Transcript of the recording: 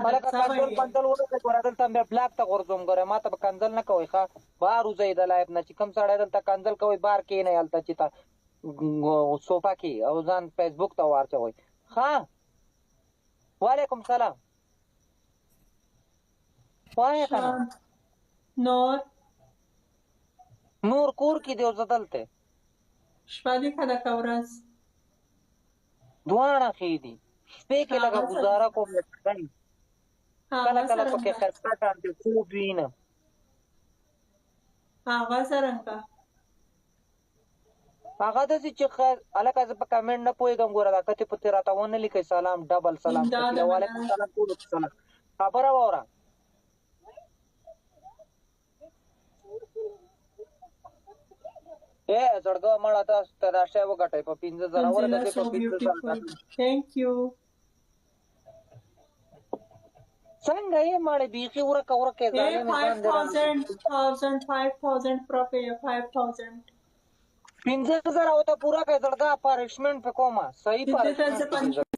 ملکه کنزل کنزل ورته ګوره دلته مې بلاک ته غورځوم ګوره ما ته به کنزل نه کوئ ښه بار وځئ د لایف نه چې کوم سړی دلته کنزل کوئ بار کښېنئ هلته چې صوفه کې او ځان فیسبوک ته واچوئ ښه وعلیکم سلام وایه که نه نور کور کې دی او زه دلته شپه دې که ده که ورځ دواړه ښې دي شپې کې لږه ګزاره کوم کله کله پکې ښایسته شانتې خوب وینم هغه څرنګه هغه داسې چې هلکه زه په کمنټ نه پوهېږم ګوره دا کتې پتې راته ونه لیکئ سلام ډبل سلام وعلیکم سلام ټولو ته سلام خبره واوره زړګه مړه تاسو ته دا شی وګټئ په 15,000 ورکړئ په 15,000 تھینک یو څنګه یې مړې بیخي ورکه ورکه ظالم انسان دی 5,000 پروفه 5,000 15,000 او ته پوره کړئ زړګه پارشمنټ په کومه صحیح پارشمنټ